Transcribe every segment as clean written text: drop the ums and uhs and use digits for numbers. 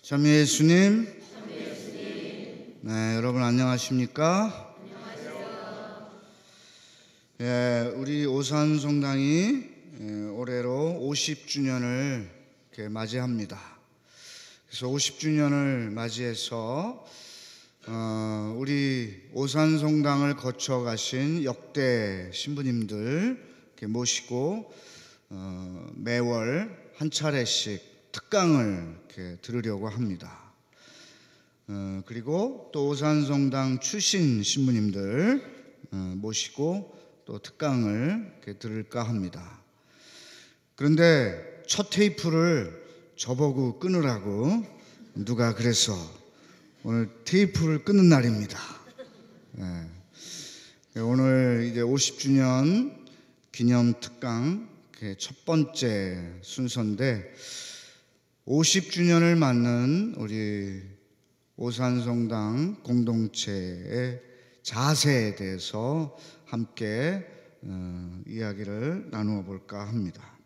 참 예수님. 네, 여러분 안녕하십니까? 예, 우리 오산성당이 올해로 50주년을 이렇게 맞이합니다. 그래서 50주년을 맞이해서 우리 오산성당을 거쳐 가신 역대 신부님들 이렇게 모시고 매월 한 차례씩 특강을 이렇게 들으려고 합니다. 그리고 또 오산성당 출신 신부님들 모시고 또 특강을 이렇게 들을까 합니다. 그런데 첫 테이프를 저보고 끊으라고 누가 그래서 오늘 테이프를 끊는 날입니다. 오늘 이제 50주년 기념 특강 첫 번째 순서인데 50주년을 맞는 우리 오산성당 공동체의 자세에 대해서 함께 이야기를 나누어 볼까 합니다.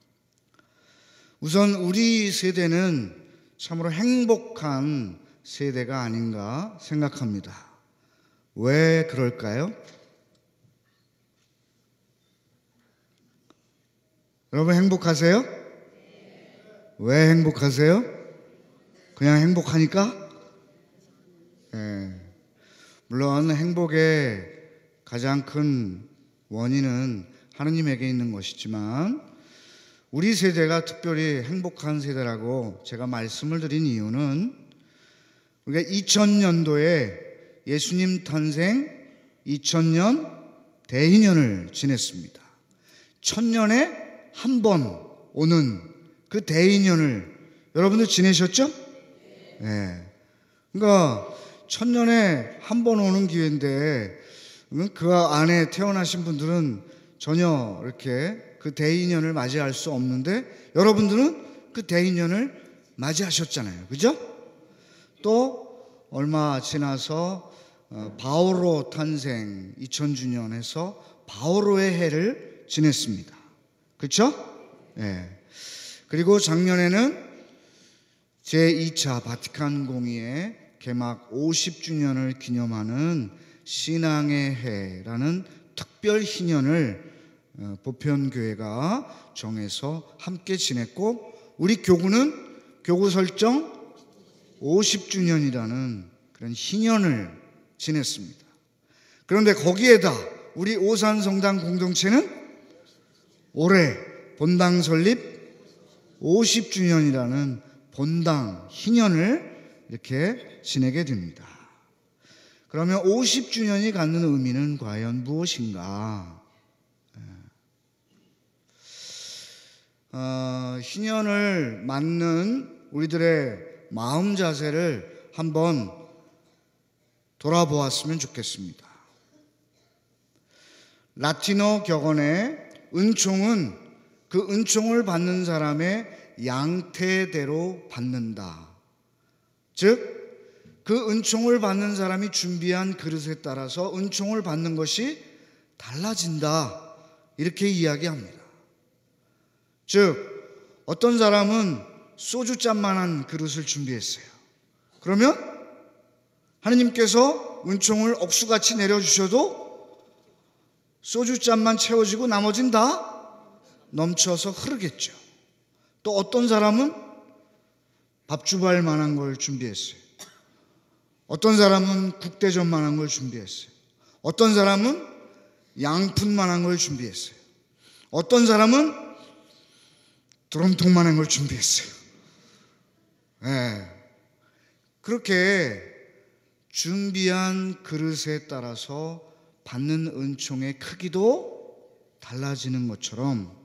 우선 우리 세대는 참으로 행복한 세대가 아닌가 생각합니다. 왜 그럴까요? 여러분 행복하세요? 왜 행복하세요? 그냥 행복하니까? 물론 행복의 가장 큰 원인은 하느님에게 있는 것이지만 우리 세대가 특별히 행복한 세대라고 제가 말씀을 드린 이유는 우리가 2000년도에 예수님 탄생 2000년 대인년을 지냈습니다. 1000년에 한 번 오는 그 대인년을 여러분들 지내셨죠? 네. 그러니까 1000년에 한 번 오는 기회인데 그 안에 태어나신 분들은 전혀 이렇게 그 대인년을 맞이할 수 없는데 여러분들은 그 대인년을 맞이하셨잖아요. 그죠? 또 얼마 지나서 바오로 탄생 2000주년 해서 바오로의 해를 지냈습니다. 그렇죠? 네. 그리고 작년에는 제2차 바티칸 공의회 개막 50주년을 기념하는 신앙의 해라는 특별 희년을 보편교회가 정해서 함께 지냈고 우리 교구는 교구 설정 50주년이라는 그런 희년을 지냈습니다. 그런데 거기에다 우리 오산성당 공동체는 올해 본당 설립 50주년이라는 본당 희년을 이렇게 지내게 됩니다. 그러면 50주년이 갖는 의미는 과연 무엇인가? 희년을 맞는 우리들의 마음 자세를 한번 돌아보았으면 좋겠습니다. 라틴어 격언의 은총은 그 은총을 받는 사람의 양태대로 받는다. 즉 그 은총을 받는 사람이 준비한 그릇에 따라서 은총을 받는 것이 달라진다. 이렇게 이야기합니다. 즉 어떤 사람은 소주잔만한 그릇을 준비했어요. 그러면 하느님께서 은총을 억수같이 내려주셔도 소주잔만 채워지고 나머진 다 넘쳐서 흐르겠죠. 또 어떤 사람은 밥주발 만한 걸 준비했어요. 어떤 사람은 국대접 만한 걸 준비했어요. 어떤 사람은 양푼 만한 걸 준비했어요. 어떤 사람은 드럼통 만한 걸 준비했어요. 그렇게 준비한 그릇에 따라서 받는 은총의 크기도 달라지는 것처럼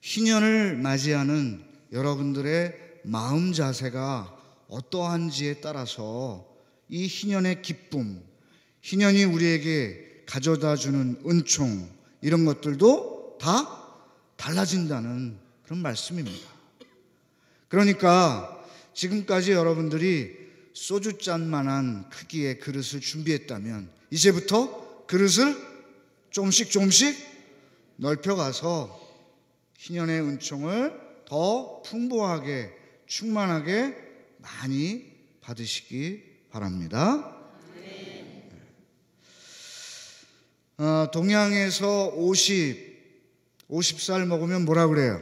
희년을 맞이하는 여러분들의 마음 자세가 어떠한지에 따라서 이 희년의 기쁨, 희년이 우리에게 가져다 주는 은총 이런 것들도 다 달라진다는 그런 말씀입니다. 그러니까 지금까지 여러분들이 소주잔만한 크기의 그릇을 준비했다면 이제부터 그릇을 조금씩 넓혀가서 희년의 은총을 더 풍부하게 충만하게 많이 받으시기 바랍니다. 동양에서 50살 먹으면 뭐라 그래요?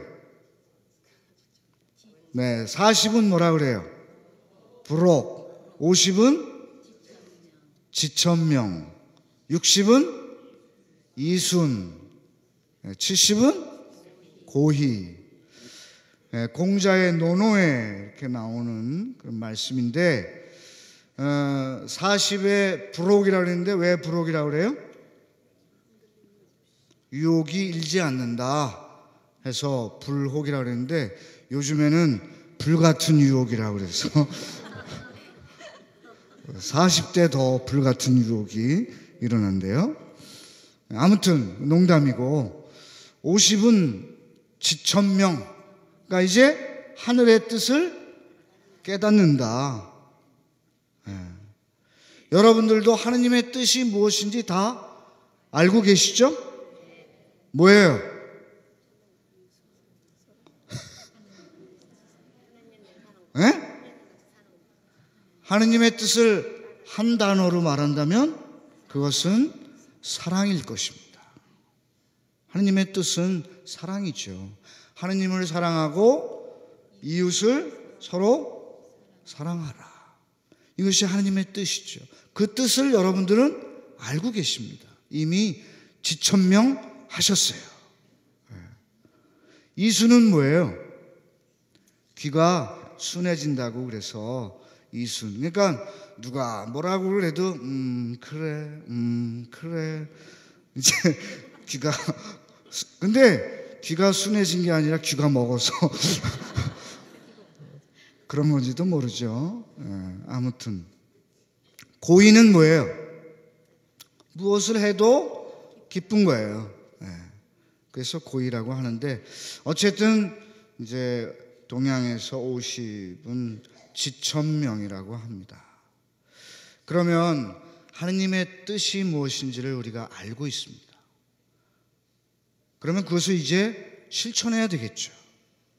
네, 40은 뭐라 그래요? 부록, 50은 지천명, 60은 이순, 70은 고희. 공자의 논어에 이렇게 나오는 그런 말씀인데 40에 부록이라고 그랬는데 왜 부록이라고 그래요? 유혹이 일지 않는다 해서 불혹이라고 그랬는데 요즘에는 불같은 유혹이라고 그래서 40대 더 불같은 유혹이 일어난대요. 아무튼 농담이고 50은 지천명, 그러니까 이제 하늘의 뜻을 깨닫는다. 여러분들도 하느님의 뜻이 무엇인지 다 알고 계시죠? 뭐예요? 하느님의 뜻을 한 단어로 말한다면 그것은 사랑일 것입니다. 하느님의 뜻은 사랑이죠. 하느님을 사랑하고 이웃을 서로 사랑하라. 이것이 하느님의 뜻이죠. 그 뜻을 여러분들은 알고 계십니다. 이미 지천명하셨어요. 이순은 뭐예요? 귀가 순해진다고 그래서 이순. 그러니까 누가 뭐라고 그래도 그래 이제 귀가 근데 귀가 순해진 게 아니라 귀가 먹어서 그런 건지도 모르죠. 아무튼 고의는 뭐예요? 무엇을 해도 기쁜 거예요. 그래서 고의라고 하는데 어쨌든 이제 동양에서 50은 지천명이라고 합니다. 그러면 하느님의 뜻이 무엇인지를 우리가 알고 있습니다. 그러면 그것을 이제 실천해야 되겠죠.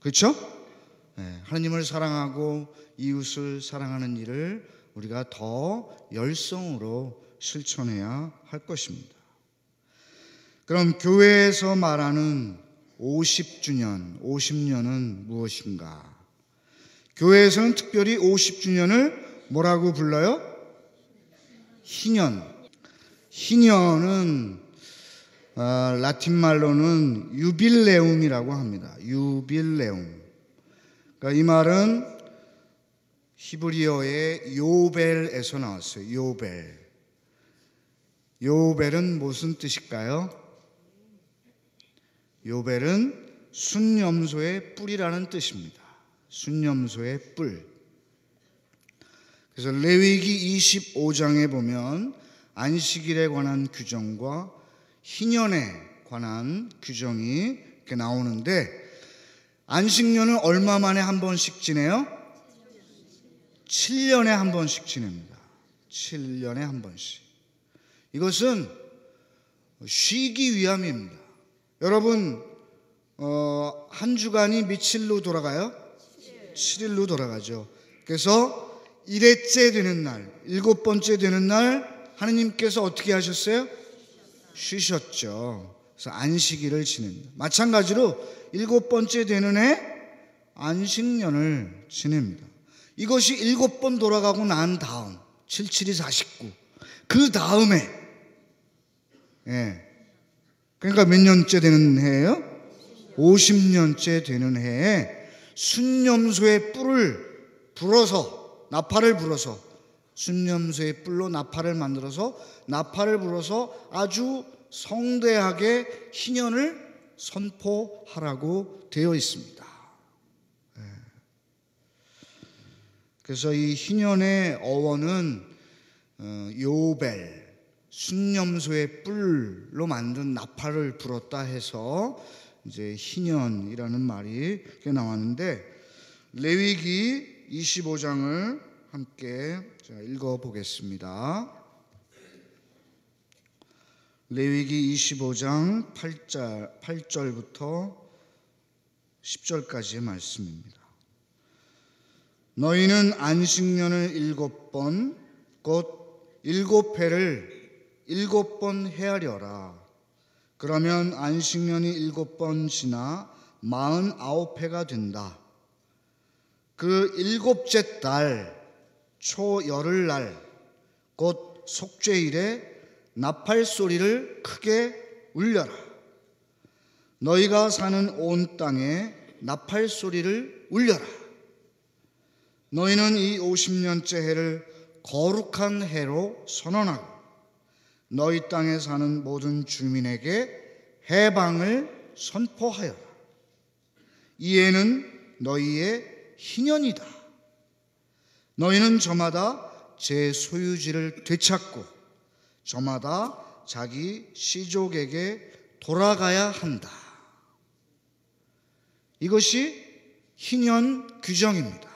그렇죠? 하느님을 사랑하고 이웃을 사랑하는 일을 우리가 더 열성으로 실천해야 할 것입니다. 그럼 교회에서 말하는 50년은 무엇인가? 교회에서는 특별히 50주년을 뭐라고 불러요? 희년. 희년은 라틴 말로는 유빌레움이라고 합니다. 유빌레움. 그러니까 이 말은 히브리어의 요벨에서 나왔어요. 요벨. 요벨은 무슨 뜻일까요? 요벨은 순념소의 뿔이라는 뜻입니다. 순념소의 뿔. 그래서 레위기 25장에 보면 안식일에 관한 규정과 희년에 관한 규정이 이렇게 나오는데 안식년은 얼마 만에 한 번씩 지내요? 7년에 한 번씩 지냅니다. 7년에 한 번씩. 이것은 쉬기 위함입니다. 여러분 한 주간이 며칠로 돌아가요? 7일로 돌아가죠. 그래서 1회째 되는 날, 7번째 되는 날 하느님께서 어떻게 하셨어요? 쉬셨죠. 그래서 안식일을 지냅니다. 마찬가지로 7번째 되는 해 안식년을 지냅니다. 이것이 7번 돌아가고 난 다음 77이 49, 그 다음에 그러니까 몇 년째 되는 해예요? 50년째 되는 해에 순념소의 뿔을 불어서, 나팔을 불어서, 순념소의 뿔로 나팔을 만들어서 나팔을 불어서 아주 성대하게 희년을 선포하라고 되어 있습니다. 그래서 이 희년의 어원은 요벨, 순념소의 뿔로 만든 나팔을 불었다 해서 이제 희년이라는 말이 나왔는데 레위기 25장을 함께 읽어보겠습니다. 레위기 25장 8절부터 10절까지의 말씀입니다. 너희는 안식년을 7번 곧 7회를 7번 헤아려라. 그러면 안식년이 7번 지나 49회가 된다. 그 7째 달 초열흘날 곧 속죄일에 나팔 소리를 크게 울려라. 너희가 사는 온 땅에 나팔 소리를 울려라. 너희는 이 50년째 해를 거룩한 해로 선언하고 너희 땅에 사는 모든 주민에게 해방을 선포하여라. 이 해는 너희의 희년이다. 너희는 저마다 제 소유지를 되찾고 저마다 자기 시족에게 돌아가야 한다. 이것이 희년 규정입니다.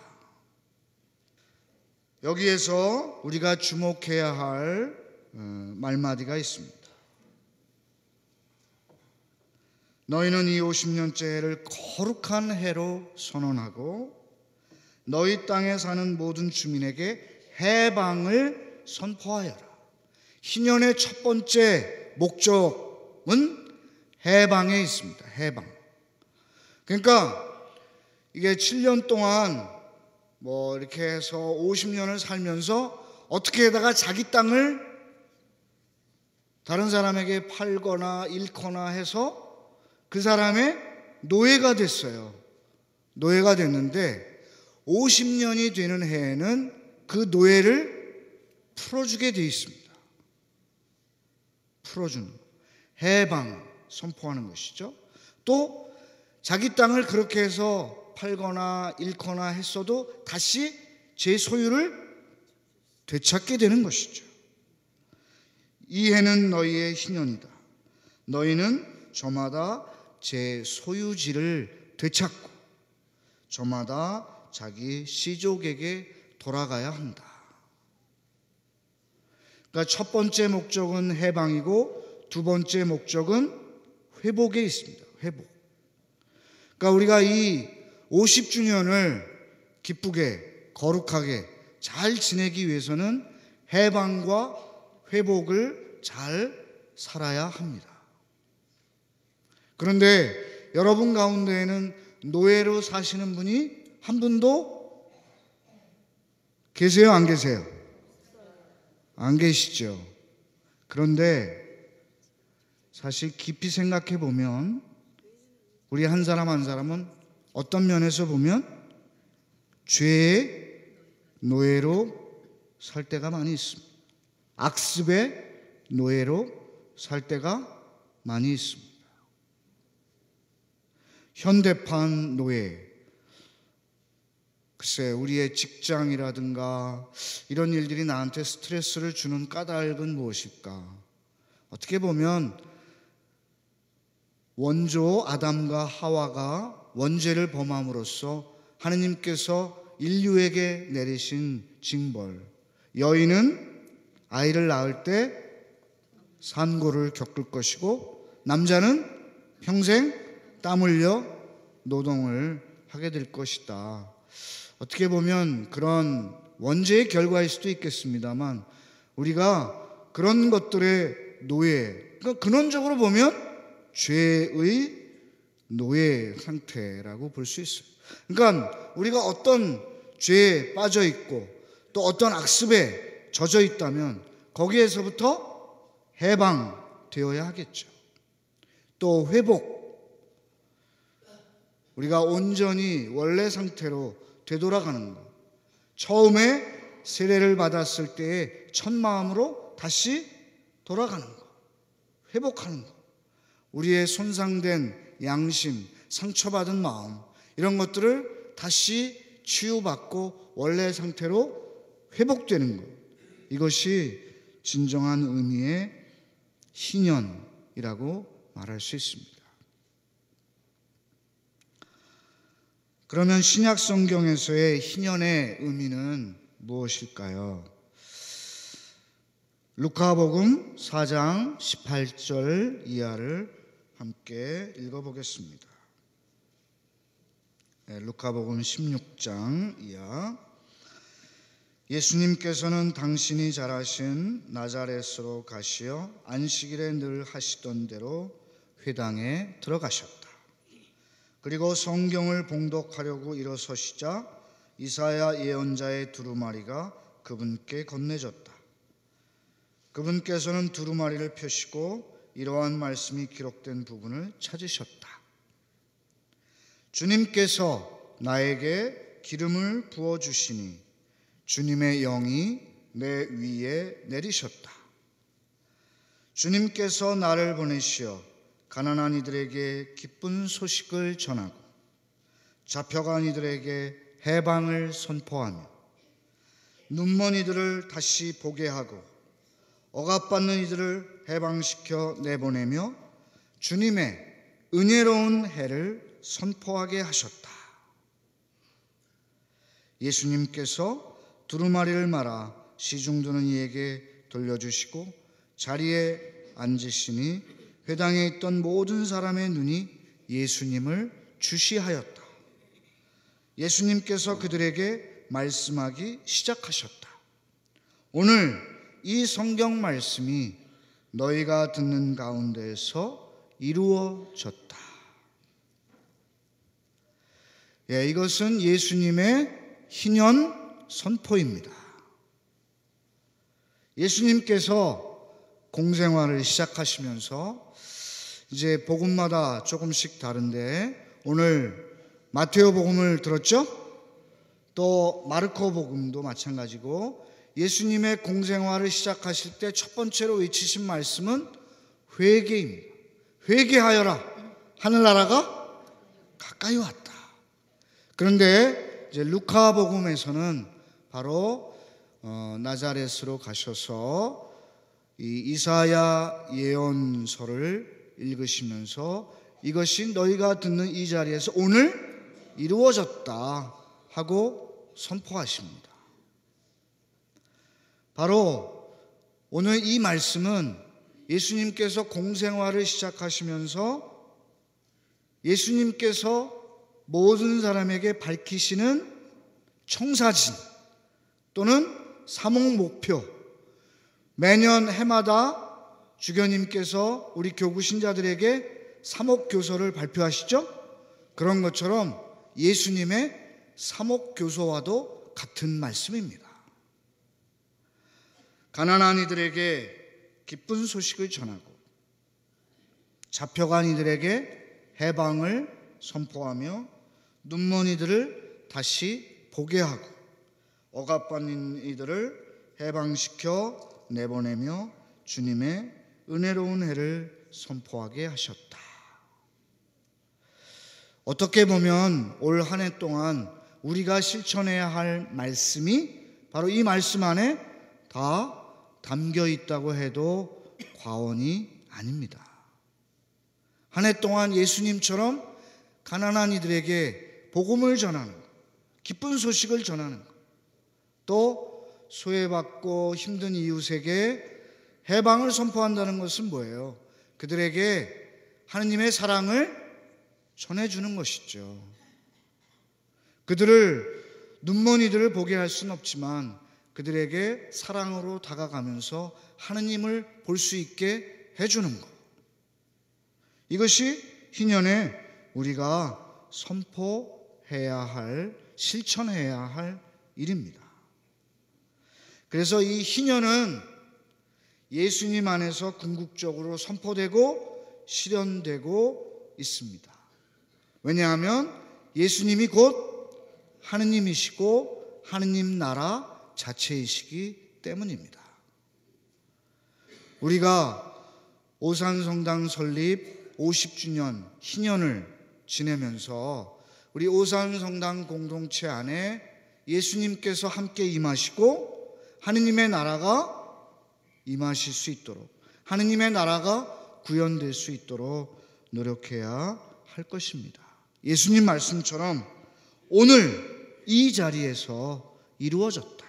여기에서 우리가 주목해야 할 말마디가 있습니다. 너희는 이 50년째 해를 거룩한 해로 선언하고 너희 땅에 사는 모든 주민에게 해방을 선포하여라. 희년의 첫 번째 목적은 해방에 있습니다. 해방. 그러니까 이게 7년 동안 이렇게 해서 50년을 살면서 어떻게 해다가 자기 땅을 다른 사람에게 팔거나 잃거나 해서 그 사람의 노예가 됐어요. 노예가 됐는데 50년이 되는 해에는 그 노예를 풀어주게 되어 있습니다. 풀어주는 해방 선포하는 것이죠. 또 자기 땅을 그렇게 해서 팔거나 잃거나 했어도 다시 제 소유를 되찾게 되는 것이죠. 이 해는 너희의 희년이다. 너희는 저마다 제 소유지를 되찾고 저마다 자기 시족에게 돌아가야 한다. 그러니까 첫 번째 목적은 해방이고 두 번째 목적은 회복에 있습니다. 회복. 그러니까 우리가 이 50주년을 기쁘게 거룩하게 잘 지내기 위해서는 해방과 회복을 잘 살아야 합니다. 그런데 여러분 가운데에는 노예로 사시는 분이 한 분도 계세요? 안 계세요? 안 계시죠? 그런데 사실 깊이 생각해 보면 우리 한 사람 한 사람은 어떤 면에서 보면 죄의 노예로 살 때가 많이 있습니다. 악습의 노예로 살 때가 많이 있습니다. 현대판 노예, 글쎄 우리의 직장이라든가 이런 일들이 나한테 스트레스를 주는 까닭은 무엇일까? 어떻게 보면 원조 아담과 하와가 원죄를 범함으로써 하느님께서 인류에게 내리신 징벌, 여인은 아이를 낳을 때 산고를 겪을 것이고 남자는 평생 땀 흘려 노동을 하게 될 것이다. 어떻게 보면 그런 원죄의 결과일 수도 있겠습니다만 우리가 그런 것들의 노예, 그러니까 근원적으로 보면 죄의 노예 상태라고 볼 수 있어요. 그러니까 우리가 어떤 죄에 빠져 있고 또 어떤 악습에 젖어 있다면 거기에서부터 해방되어야 하겠죠. 또 회복, 우리가 온전히 원래 상태로 되돌아가는 것. 처음에 세례를 받았을 때의 첫 마음으로 다시 돌아가는 것. 회복하는 것. 우리의 손상된 양심, 상처받은 마음, 이런 것들을 다시 치유받고 원래 상태로 회복되는 것. 이것이 진정한 의미의 희년이라고 말할 수 있습니다. 그러면 신약 성경에서의 희년의 의미는 무엇일까요? 루카복음 4장 18절 이하를 함께 읽어보겠습니다. 루카복음 16장 이하 예수님께서는 당신이 자라신 나자렛으로 가시어 안식일에 늘 하시던 대로 회당에 들어가셨다. 그리고 성경을 봉독하려고 일어서시자 이사야 예언자의 두루마리가 그분께 건네졌다. 그분께서는 두루마리를 펴시고 이러한 말씀이 기록된 부분을 찾으셨다. 주님께서 나에게 기름을 부어주시니 주님의 영이 내 위에 내리셨다. 주님께서 나를 보내시어 가난한 이들에게 기쁜 소식을 전하고 잡혀간 이들에게 해방을 선포하며 눈먼 이들을 다시 보게 하고 억압받는 이들을 해방시켜 내보내며 주님의 은혜로운 해를 선포하게 하셨다. 예수님께서 두루마리를 말아 시중드는 이에게 돌려주시고 자리에 앉으시니 회당에 있던 모든 사람의 눈이 예수님을 주시하였다. 예수님께서 그들에게 말씀하기 시작하셨다. 오늘 이 성경 말씀이 너희가 듣는 가운데에서 이루어졌다. 이것은 예수님의 희년 선포입니다. 예수님께서 공생활을 시작하시면서 이제 복음마다 조금씩 다른데 오늘 마테오 복음을 들었죠? 또 마르코 복음도 마찬가지고 예수님의 공생활을 시작하실 때 첫 번째로 외치신 말씀은 회개입니다. 회개하여라. 하늘나라가 가까이 왔다. 그런데 이제 루카 복음에서는 바로 나자렛으로 가셔서 이 이사야 예언서를 읽으시면서 이것이 너희가 듣는 이 자리에서 오늘 이루어졌다 하고 선포하십니다. 바로 오늘 이 말씀은 예수님께서 공생활을 시작하시면서 예수님께서 모든 사람에게 밝히시는 청사진 또는 사목 목표, 매년 해마다 주교님께서 우리 교구 신자들에게 사목교서를 발표하시죠? 그런 것처럼 예수님의 사목교서와도 같은 말씀입니다. 가난한 이들에게 기쁜 소식을 전하고 잡혀간 이들에게 해방을 선포하며 눈먼 이들을 다시 보게 하고 억압받는 이들을 해방시켜 내보내며 주님의 은혜로운 해를 선포하게 하셨다. 어떻게 보면 올 한 해 동안 우리가 실천해야 할 말씀이 바로 이 말씀 안에 다 담겨 있다고 해도 과언이 아닙니다. 한 해 동안 예수님처럼 가난한 이들에게 복음을 전하는 것, 기쁜 소식을 전하는 것, 또 소외받고 힘든 이웃에게 해방을 선포한다는 것은 뭐예요? 그들에게 하느님의 사랑을 전해주는 것이죠. 그들을 눈먼 이들을 보게 할 수는 없지만 그들에게 사랑으로 다가가면서 하느님을 볼 수 있게 해주는 것, 이것이 희년에 우리가 선포해야 할, 실천해야 할 일입니다. 그래서 이 희년은 예수님 안에서 궁극적으로 선포되고 실현되고 있습니다. 왜냐하면 예수님이 곧 하느님이시고 하느님 나라 자체이시기 때문입니다. 우리가 오산성당 설립 50주년 희년을 지내면서 우리 오산성당 공동체 안에 예수님께서 함께 임하시고 하느님의 나라가 임하실 수 있도록, 하느님의 나라가 구현될 수 있도록 노력해야 할 것입니다. 예수님 말씀처럼 오늘 이 자리에서 이루어졌다.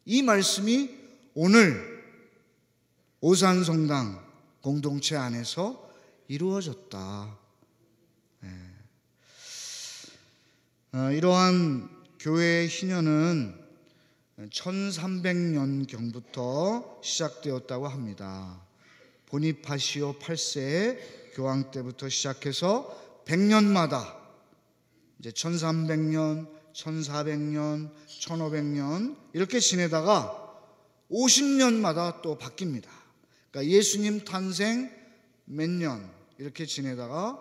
이 말씀이 오늘 오산성당 공동체 안에서 이루어졌다. 이러한 교회의 희년은 1300년경부터 시작되었다고 합니다. 보니파시오 8세 교황 때부터 시작해서 100년마다 이제 1300년, 1400년, 1500년 이렇게 지내다가 50년마다 또 바뀝니다. 그러니까 예수님 탄생 몇 년 이렇게 지내다가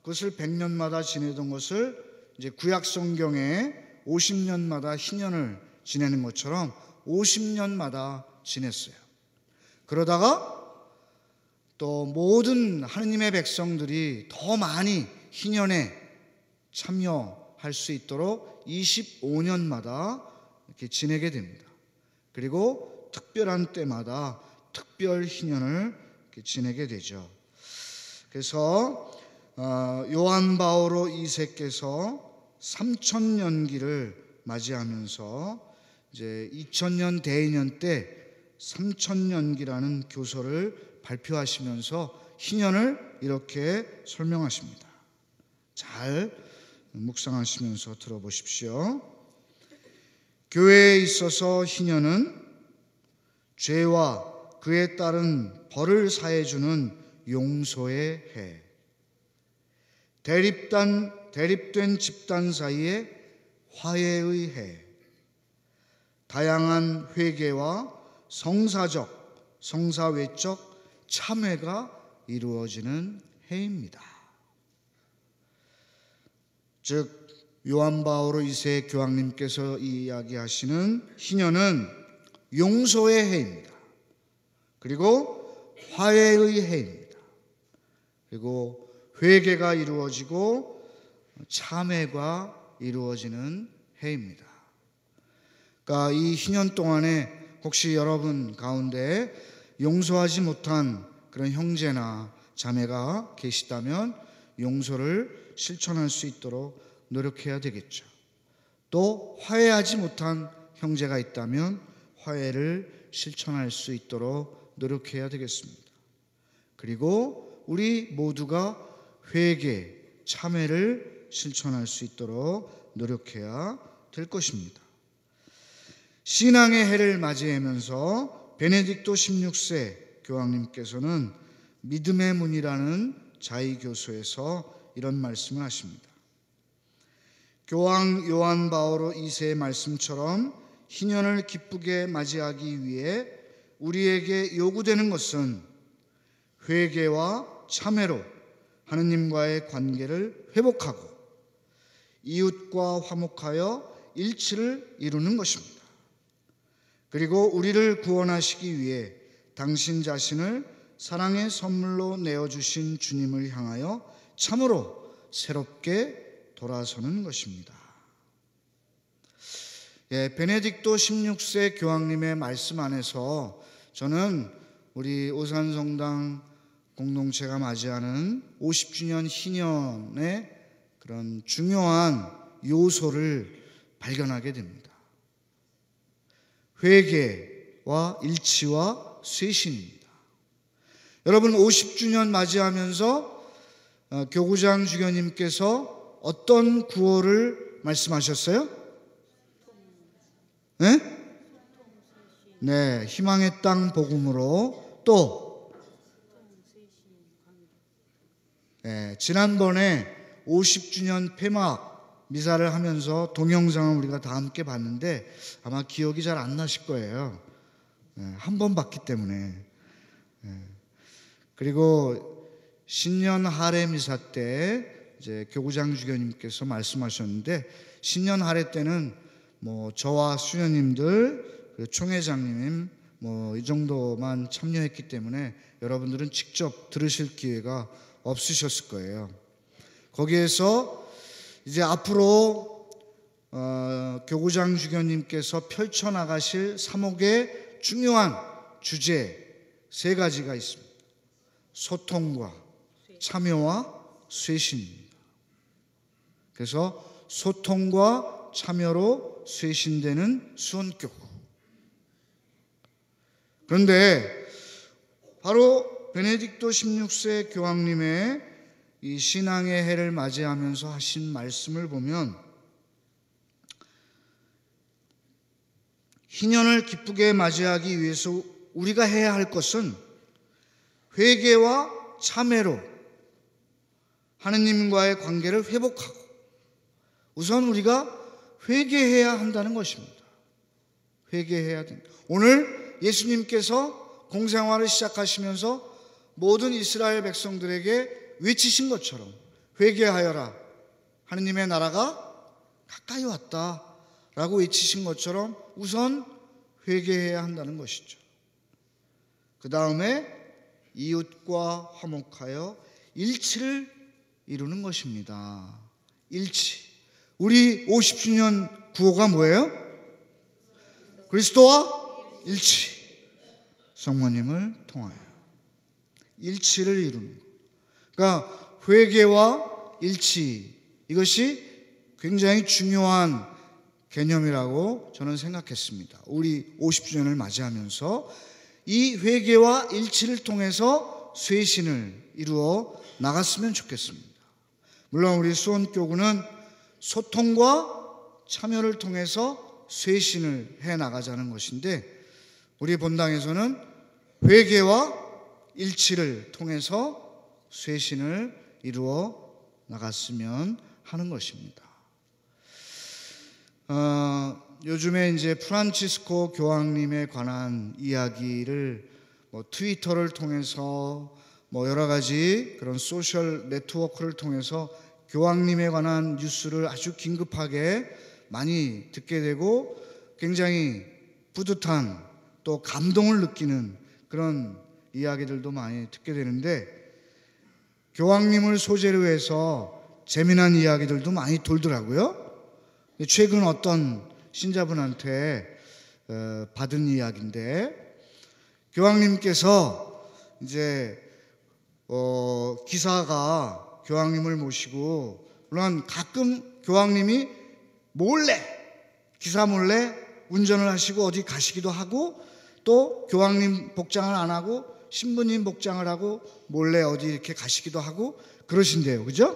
그것을 100년마다 지내던 것을 이제 구약 성경에 50년마다 희년을 지내는 것처럼 50년마다 지냈어요. 그러다가 또 모든 하느님의 백성들이 더 많이 희년에 참여할 수 있도록 25년마다 이렇게 지내게 됩니다. 그리고 특별한 때마다 특별 희년을 이렇게 지내게 되죠. 그래서 요한 바오로 2세께서 3000년기를 맞이하면서 이제 2000년 대인년 때 3000년기라는 교서를 발표하시면서 희년을 이렇게 설명하십니다. 잘 묵상하시면서 들어보십시오. 교회에 있어서 희년은 죄와 그에 따른 벌을 사해주는 용서의 해, 대립된 집단 사이의 화해의 해, 다양한 회개와 성사적, 성사외적 참회가 이루어지는 해입니다. 즉 요한 바오로 2세 교황님께서 이야기하시는 희년은 용서의 해입니다. 그리고 화해의 해입니다. 그리고 회개가 이루어지고 참회가 이루어지는 해입니다. 그러니까 이 희년 동안에 혹시 여러분 가운데 용서하지 못한 그런 형제나 자매가 계시다면 용서를 실천할 수 있도록 노력해야 되겠죠. 또 화해하지 못한 형제가 있다면 화해를 실천할 수 있도록 노력해야 되겠습니다. 그리고 우리 모두가 회개, 참회를 실천할 수 있도록 노력해야 될 것입니다. 신앙의 해를 맞이하면서 베네딕토 16세 교황님께서는 믿음의 문이라는 자의교서에서 이런 말씀을 하십니다. 교황 요한 바오로 2세의 말씀처럼 희년을 기쁘게 맞이하기 위해 우리에게 요구되는 것은 회개와 참회로 하느님과의 관계를 회복하고 이웃과 화목하여 일치를 이루는 것입니다. 그리고 우리를 구원하시기 위해 당신 자신을 사랑의 선물로 내어주신 주님을 향하여 참으로 새롭게 돌아서는 것입니다. 베네딕토 16세 교황님의 말씀 안에서 저는 우리 오산성당 공동체가 맞이하는 50주년 희년의 그런 중요한 요소를 발견하게 됩니다. 회개와 일치와 쇄신입니다. 여러분 50주년 맞이하면서 교구장 주교님께서 어떤 구호를 말씀하셨어요? 네, 희망의 땅 복음으로 또 지난번에 50주년 폐막 미사를 하면서 동영상을 우리가 다 함께 봤는데 아마 기억이 잘 안 나실 거예요. 한 번 봤기 때문에. 그리고 신년 할애 미사 때 이제 교구장 주교님께서 말씀하셨는데 신년 할애 때는 저와 수녀님들, 총회장님 이 정도만 참여했기 때문에 여러분들은 직접 들으실 기회가 없으셨을 거예요. 거기에서 이제 앞으로 교구장 주교님께서 펼쳐나가실 사목의 중요한 주제 3가지가 있습니다. 소통과 참여와 쇄신입니다. 그래서 소통과 참여로 쇄신되는 수원교구. 그런데 바로 베네딕토 16세 교황님의 이 신앙의 해를 맞이하면서 하신 말씀을 보면 희년을 기쁘게 맞이하기 위해서 우리가 해야 할 것은 회개와 참회로 하느님과의 관계를 회복하고 우선 우리가 회개해야 한다는 것입니다. 회개해야 된다. 오늘 예수님께서 공생활을 시작하시면서 모든 이스라엘 백성들에게 외치신 것처럼 회개하여라. 하느님의 나라가 가까이 왔다 라고 외치신 것처럼 우선 회개해야 한다는 것이죠. 그 다음에 이웃과 화목하여 일치를 이루는 것입니다. 일치. 우리 50주년 구호가 뭐예요? 그리스도와 일치. 성모님을 통하여 일치를 이루는 것. 그러니까 회개와 일치, 이것이 굉장히 중요한 개념이라고 저는 생각했습니다. 우리 50주년을 맞이하면서 이 회개와 일치를 통해서 쇄신을 이루어 나갔으면 좋겠습니다. 물론 우리 수원교구는 소통과 참여를 통해서 쇄신을 해 나가자는 것인데, 우리 본당에서는 회개와 일치를 통해서 쇄신을 이루어 나갔으면 하는 것입니다. 요즘에 이제 프란치스코 교황님에 관한 이야기를 트위터를 통해서 여러 가지 그런 소셜 네트워크를 통해서 교황님에 관한 뉴스를 아주 긴급하게 많이 듣게 되고 굉장히 뿌듯한 또 감동을 느끼는 그런 이야기들도 많이 듣게 되는데, 교황님을 소재로 해서 재미난 이야기들도 많이 돌더라고요. 최근 어떤 신자분한테 받은 이야기인데, 교황님께서 이제 기사가 교황님을 모시고, 물론 가끔 교황님이 기사 몰래 운전을 하시고 어디 가시기도 하고, 또 교황님 복장을 안 하고 신부님 복장을 하고 몰래 어디 이렇게 가시기도 하고 그러신대요. 그죠?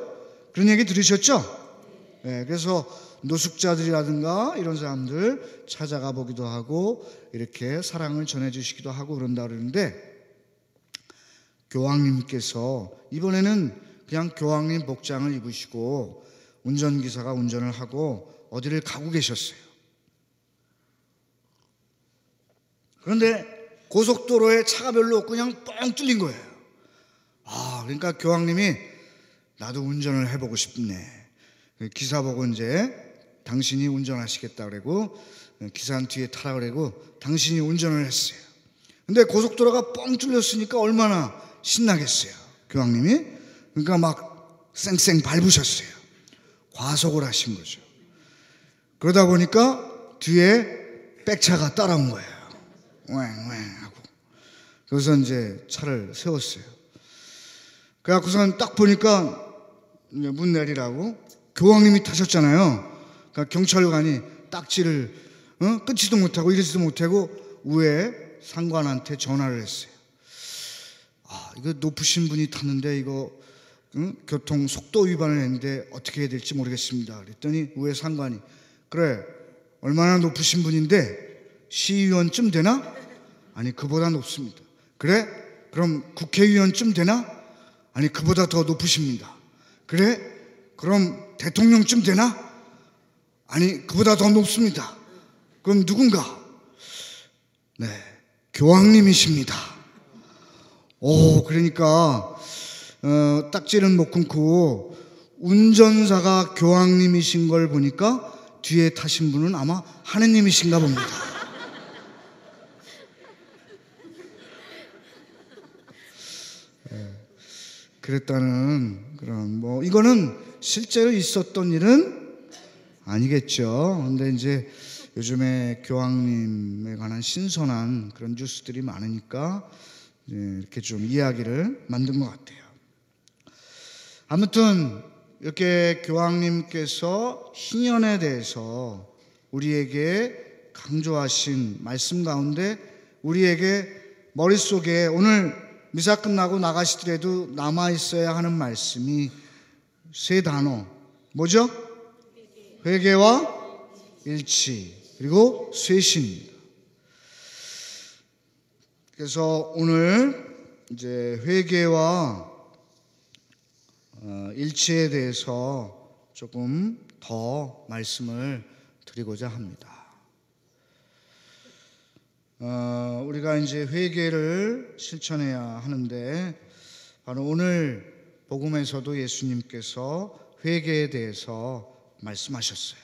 그런 얘기 들으셨죠? 네, 그래서 노숙자들이라든가 이런 사람들 찾아가 보기도 하고 이렇게 사랑을 전해주시기도 하고 그런다 그러는데, 교황님께서 이번에는 그냥 교황님 복장을 입으시고 운전기사가 운전을 하고 어디를 가고 계셨어요. 그런데 고속도로에 차가 별로 없고 그냥 뻥 뚫린 거예요. 그러니까 교황님이 나도 운전을 해보고 싶네. 기사 보고 이제 당신이 운전하시겠다 그러고 기사 뒤에 타라 그러고 당신이 운전을 했어요. 근데 고속도로가 뻥 뚫렸으니까 얼마나 신나겠어요, 교황님이. 그러니까 막 쌩쌩 밟으셨어요. 과속을 하신 거죠. 그러다 보니까 뒤에 백차가 따라온 거예요. 왱왱 하고. 그래서 이제 차를 세웠어요. 그래갖고선 딱 보니까 문 내리라고 교황님이 타셨잖아요. 그러니까 경찰관이 딱지를 끊지도 못하고 이러지도 못하고 위에 상관한테 전화를 했어요. 이거 높으신 분이 탔는데 이거 교통 속도 위반을 했는데 어떻게 해야 될지 모르겠습니다. 그랬더니 위에 상관이, 그래 얼마나 높으신 분인데 시의원쯤 되나? 아니 그보다 높습니다. 그래? 그럼 국회의원쯤 되나? 아니 그보다 더 높으십니다. 그래? 그럼 대통령쯤 되나? 아니 그보다 더 높습니다. 그럼 누군가? 네, 교황님이십니다. 그러니까 딱지는 못 끊고 운전사가 교황님이신 걸 보니까 뒤에 타신 분은 아마 하느님이신가 봅니다. 그랬다는 그런 이거는 실제로 있었던 일은 아니겠죠. 근데 이제 요즘에 교황님에 관한 신선한 그런 뉴스들이 많으니까 이렇게 좀 이야기를 만든 것 같아요. 아무튼 이렇게 교황님께서 희년에 대해서 우리에게 강조하신 말씀 가운데 우리에게 머릿속에 오늘 미사 끝나고 나가시더라도 남아있어야 하는 말씀이 세 단어, 뭐죠? 회개와 일치, 그리고 쇄신입니다. 그래서 오늘 이제 회개와 일치에 대해서 조금 더 말씀을 드리고자 합니다. 우리가 이제 회개를 실천해야 하는데 바로 오늘 복음에서도 예수님께서 회개에 대해서 말씀하셨어요.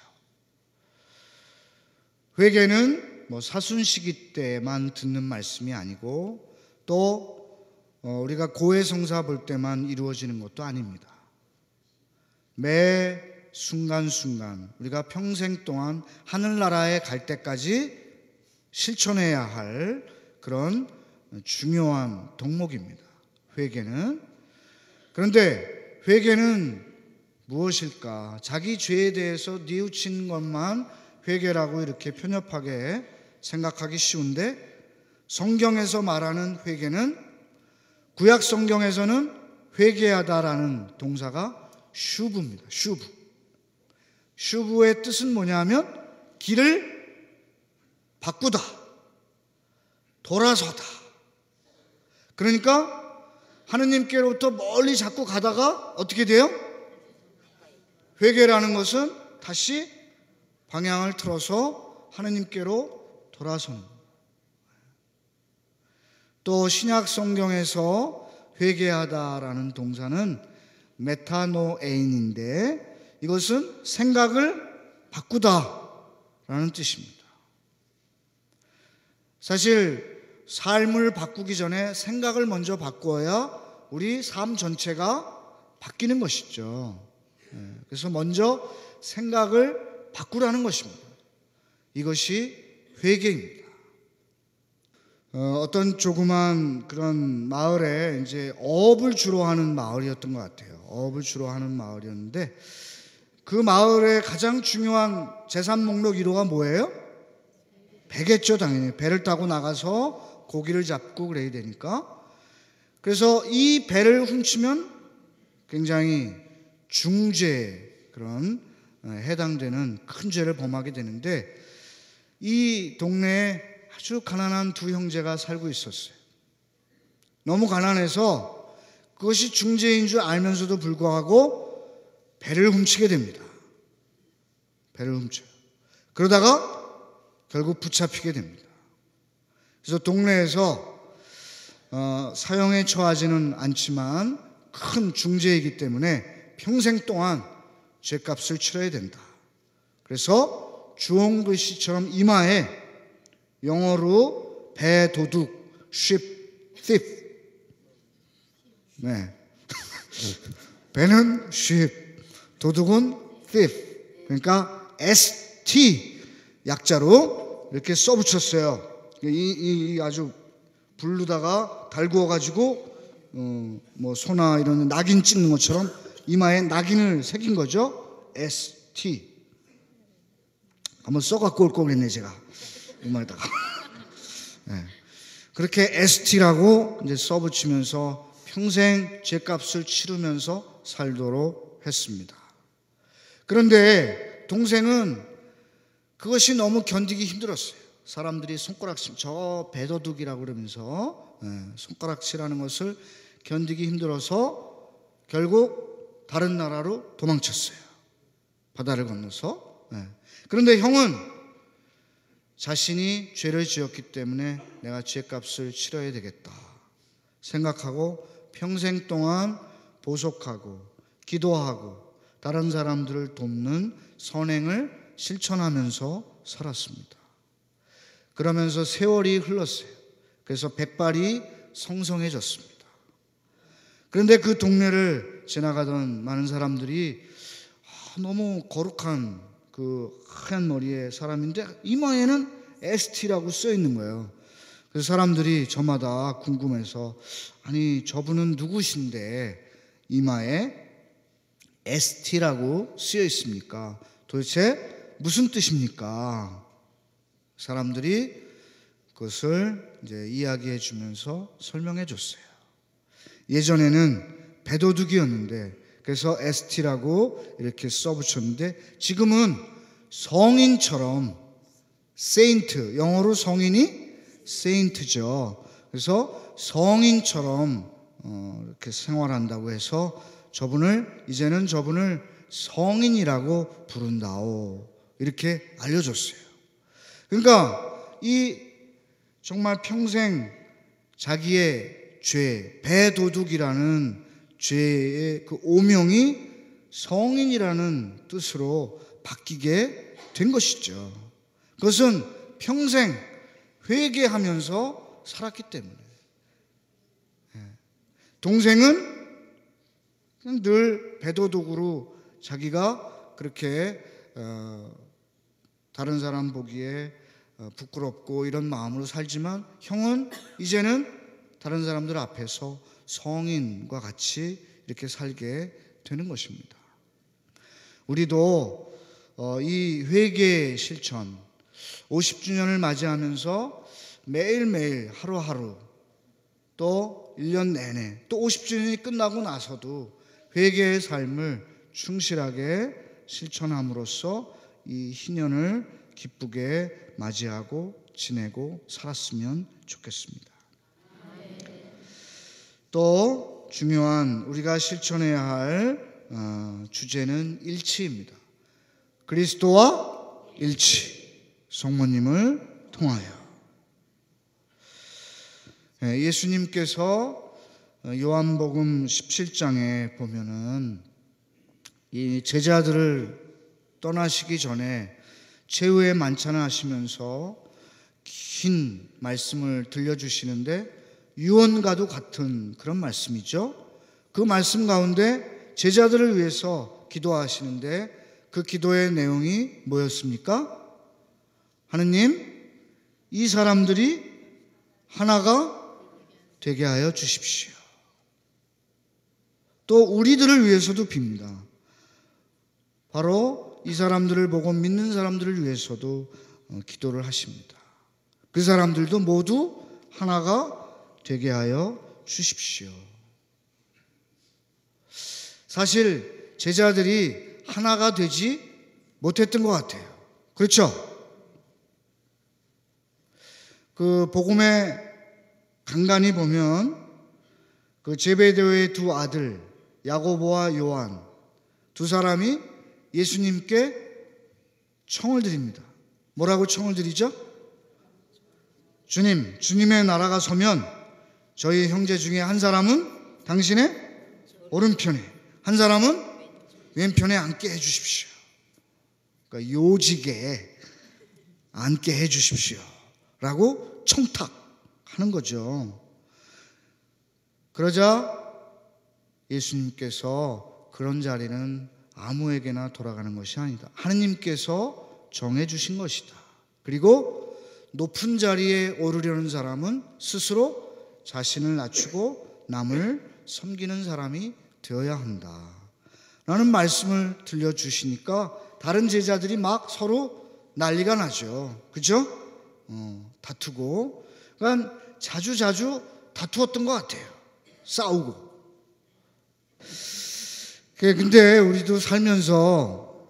회개는 사순시기 때만 듣는 말씀이 아니고 또 우리가 고해성사 볼 때만 이루어지는 것도 아닙니다. 매 순간순간 우리가 평생 동안 하늘나라에 갈 때까지 실천해야 할 그런 중요한 덕목입니다. 회개는. 그런데 회개는 무엇일까? 자기 죄에 대해서 뉘우친 것만 회개라고 이렇게 편협하게 생각하기 쉬운데 성경에서 말하는 회개는 구약 성경에서는 회개하다라는 동사가 슈브입니다. 슈브의 뜻은 뭐냐면 길을 바꾸다, 돌아서다. 그러니까 하느님께로부터 멀리 자꾸 가다가 어떻게 돼요? 회개라는 것은 다시 방향을 틀어서 하느님께로 돌아서는 거예요. 또 신약 성경에서 회개하다라는 동사는 메타노에인인데 이것은 생각을 바꾸다라는 뜻입니다. 사실 삶을 바꾸기 전에 생각을 먼저 바꾸어야 우리 삶 전체가 바뀌는 것이죠. 그래서 먼저 생각을 바꾸라는 것입니다. 이것이 회개입니다. 어떤 조그만 그런 마을에 이제 어업을 주로 하는 마을이었던 것 같아요. 어업을 주로 하는 마을이었는데 그 마을의 가장 중요한 재산 목록 1호가 뭐예요? 배겠죠, 당연히. 배를 타고 나가서 고기를 잡고 그래야 되니까. 그래서 이 배를 훔치면 굉장히 중죄 그런 해당되는 큰 죄를 범하게 되는데 이 동네에 아주 가난한 두 형제가 살고 있었어요. 너무 가난해서 그것이 중죄인 줄 알면서도 불구하고 배를 훔치게 됩니다. 배를 훔쳐요. 그러다가 결국 붙잡히게 됩니다. 그래서 동네에서 사형에 처하지는 않지만 큰 중죄이기 때문에 평생 동안 죄값을 치러야 된다. 그래서 주홍글씨처럼 이마에 영어로 배 도둑, ship thief. 네. 배는 ship, 도둑은 thief. 그러니까 ST 약자로 이렇게 써붙였어요. 이 아주 부르다가 달구어가지고 소나 이런 낙인 찍는 것처럼 이마에 낙인을 새긴 거죠. ST. 한번 써갖고 올 걸 그랬네 제가 이마에다가. 네. 그렇게 ST라고 이제 써붙이면서 평생 죄값을 치르면서 살도록 했습니다. 그런데 동생은 그것이 너무 견디기 힘들었어요. 사람들이 손가락질, 저 배도둑이라고 그러면서 손가락질하는 것을 견디기 힘들어서 결국 다른 나라로 도망쳤어요. 바다를 건너서. 그런데 형은 자신이 죄를 지었기 때문에 내가 죄값을 치러야 되겠다 생각하고 평생 동안 보속하고 기도하고 다른 사람들을 돕는 선행을 실천하면서 살았습니다. 그러면서 세월이 흘렀어요. 그래서 백발이 성성해졌습니다. 그런데 그 동네를 지나가던 많은 사람들이 너무 거룩한 그 하얀 머리의 사람인데 이마에는 ST라고 써 있는 거예요. 그래서 사람들이 저마다 궁금해서 아니 저분은 누구신데 이마에 ST라고 쓰여 있습니까? 도대체 무슨 뜻입니까? 사람들이 그것을 이제 이야기해 주면서 설명해 줬어요. 예전에는 배도둑이었는데 그래서 ST라고 이렇게 써붙였는데 지금은 성인처럼 세인트, 영어로 성인이 세인트죠. 그래서 성인처럼 이렇게 생활한다고 해서 이제는 저분을 성인이라고 부른다오, 이렇게 알려줬어요. 그러니까 이 정말 평생 자기의 죄, 배도둑이라는 죄의 그 오명이 성인이라는 뜻으로 바뀌게 된 것이죠. 그것은 평생 회개하면서 살았기 때문에. 동생은 그냥 늘 배도둑으로 자기가 그렇게 다른 사람 보기에 부끄럽고 이런 마음으로 살지만, 형은 이제는 다른 사람들 앞에서 성인과 같이 이렇게 살게 되는 것입니다. 우리도 이 회개 실천 50주년을 맞이하면서 매일매일 하루하루, 또 1년 내내, 또 50주년이 끝나고 나서도 회개의 삶을 충실하게 실천함으로써 이 희년을 기쁘게 맞이하고 지내고 살았으면 좋겠습니다. 또 중요한 우리가 실천해야 할 주제는 일치입니다. 그리스도와 일치, 성모님을 통하여. 예수님께서 요한복음 17장에 보면은 이 제자들을 떠나시기 전에 최후의 만찬을 하시면서 긴 말씀을 들려주시는데, 유언과도 같은 그런 말씀이죠. 그 말씀 가운데 제자들을 위해서 기도하시는데 그 기도의 내용이 뭐였습니까? 하느님, 이 사람들이 하나가 되게 하여 주십시오. 또 우리들을 위해서도 빕니다. 바로 이 사람들을 보고 믿는 사람들을 위해서도 기도를 하십니다. 그 사람들도 모두 하나가 되게 하여 주십시오. 사실 제자들이 하나가 되지 못했던 것 같아요. 그렇죠? 그 복음에 간간히 보면 그 제베데오의 두 아들 야고보와 요한 두 사람이 예수님께 청을 드립니다. 뭐라고 청을 드리죠? 주님, 주님의 나라가 서면 저희 형제 중에 한 사람은 당신의 오른편에, 한 사람은 왼편에 앉게 해주십시오. 그러니까 요직에 앉게 해주십시오 라고 청탁하는 거죠. 그러자 예수님께서 그런 자리는 아무에게나 돌아가는 것이 아니다. 하느님께서 정해주신 것이다. 그리고 높은 자리에 오르려는 사람은 스스로 자신을 낮추고 남을 섬기는 사람이 되어야 한다 라는 말씀을 들려주시니까 다른 제자들이 막 서로 난리가 나죠. 그죠? 다투고. 그러니까 자주 다투었던 것 같아요. 싸우고. 근데 우리도 살면서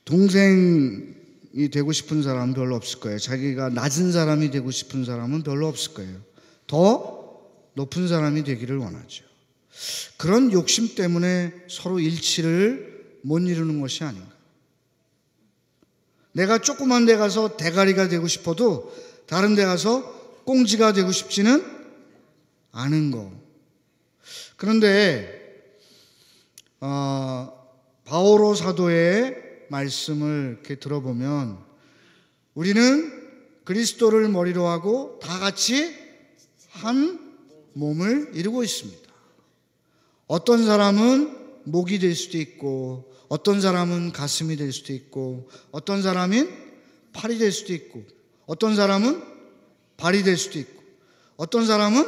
동생이 되고 싶은 사람은 별로 없을 거예요. 자기가 낮은 사람이 되고 싶은 사람은 별로 없을 거예요. 더 높은 사람이 되기를 원하죠. 그런 욕심 때문에 서로 일치를 못 이루는 것이 아닌가. 내가 조그만 데 가서 대가리가 되고 싶어도 다른 데 가서 꽁지가 되고 싶지는 않은 거. 그런데 바오로 사도의 말씀을 이렇게 들어보면 우리는 그리스도를 머리로 하고 다 같이 한 몸을 이루고 있습니다. 어떤 사람은 목이 될 수도 있고, 어떤 사람은 가슴이 될 수도 있고, 어떤 사람은 팔이 될 수도 있고, 어떤 사람은 발이 될 수도 있고, 어떤 사람은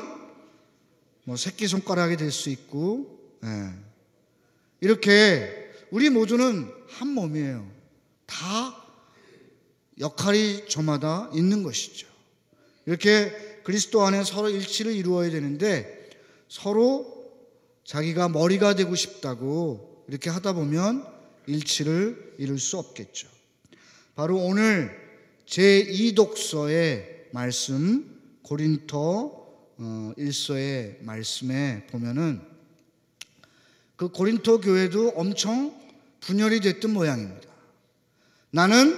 새끼손가락이 될 수 있고, 이렇게 우리 모두는 한 몸이에요. 다 역할이 저마다 있는 것이죠. 이렇게 그리스도 안에 서로 일치를 이루어야 되는데 서로 자기가 머리가 되고 싶다고 이렇게 하다 보면 일치를 이룰 수 없겠죠. 바로 오늘 제2독서의 말씀 고린토 일서의 말씀에 보면은 그 고린토 교회도 엄청 분열이 됐던 모양입니다. 나는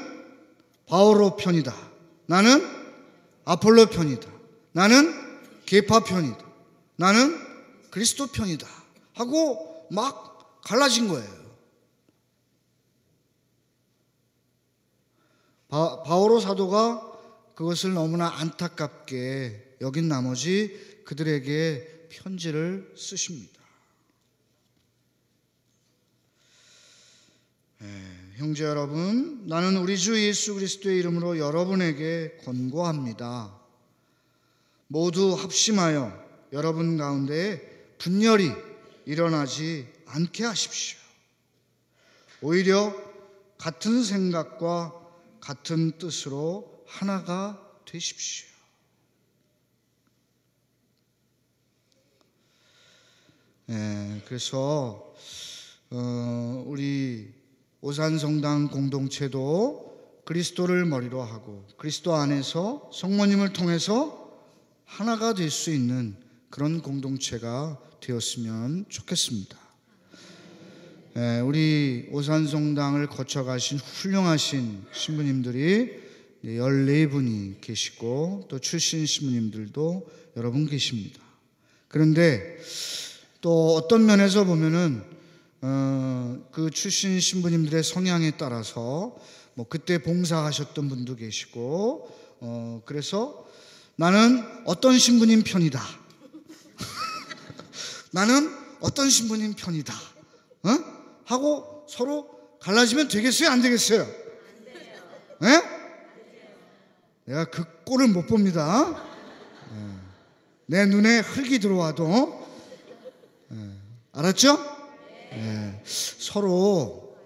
바오로 편이다. 나는 아폴로 편이다. 나는 계파 편이다. 나는 그리스도 편이다. 하고 막 갈라진 거예요. 바오로 사도가 그것을 너무나 안타깝게 여긴 나머지 그들에게 편지를 쓰십니다. 형제 여러분, 나는 우리 주 예수 그리스도의 이름으로 여러분에게 권고합니다. 모두 합심하여 여러분 가운데 분열이 일어나지 않게 하십시오. 오히려 같은 생각과 같은 뜻으로 하나가 되십시오. 그래서 우리 오산성당 공동체도 그리스도를 머리로 하고 그리스도 안에서 성모님을 통해서 하나가 될 수 있는 그런 공동체가 되었으면 좋겠습니다. 우리 오산성당을 거쳐가신 훌륭하신 신부님들이 14분이 계시고 또 출신 신부님들도 여러 분 계십니다. 그런데 또 어떤 면에서 보면은 그 출신 신부님들의 성향에 따라서 뭐 그때 봉사하셨던 분도 계시고 그래서 나는 어떤 신부님 편이다. 나는 어떤 신부님 편이다. 하고 서로 갈라지면 되겠어요? 안 되겠어요? 안 돼요. 내가 그 꼴을 못 봅니다. 내 눈에 흙이 들어와도 알았죠? 서로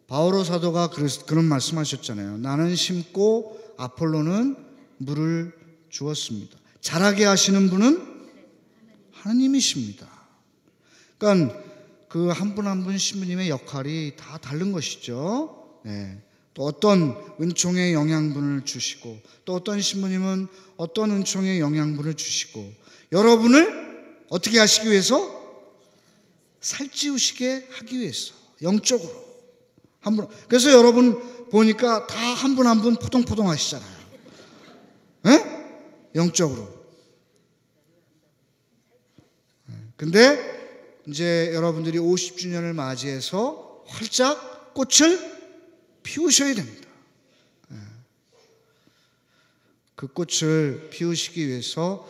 바오로 사도가 그런 말씀하셨잖아요. 나는 심고 아폴로는 물을 주었습니다. 자라게 하시는 분은 하나님이십니다. 그러니까 그 한 분 한 분 신부님의 역할이 다 다른 것이죠. 또 어떤 은총의 영양분을 주시고 또 어떤 신부님은 어떤 은총의 영양분을 주시고 여러분을 어떻게 하시기 위해서? 살찌우시게 하기 위해서 영적으로 한 분. 그래서 여러분 보니까 다 한 분 한 분 포동포동 하시잖아요. 영적으로. 근데 이제 여러분들이 50주년을 맞이해서 활짝 꽃을 피우셔야 됩니다. 그 꽃을 피우시기 위해서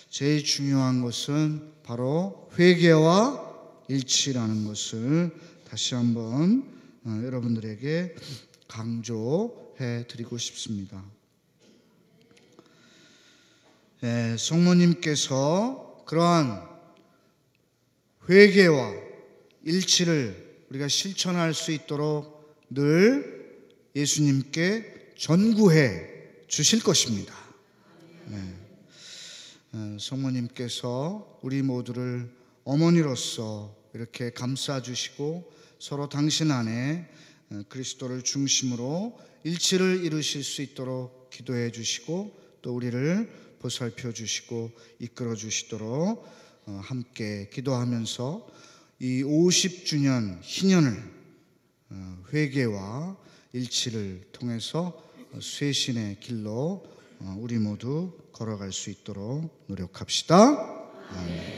제일 중요한 것은 바로 회개와 일치라는 것을 다시 한번 여러분들에게 강조해 드리고 싶습니다. 성모님께서 그러한 회개와 일치를 우리가 실천할 수 있도록 늘 예수님께 전구해 주실 것입니다. 성모님께서 우리 모두를 어머니로서 이렇게 감싸주시고 서로 당신 안에 그리스도를 중심으로 일치를 이루실 수 있도록 기도해 주시고 또 우리를 보살펴 주시고 이끌어 주시도록 함께 기도하면서 이 50주년 희년을 회개와 일치를 통해서 쇄신의 길로 우리 모두 걸어갈 수 있도록 노력합시다. 아멘.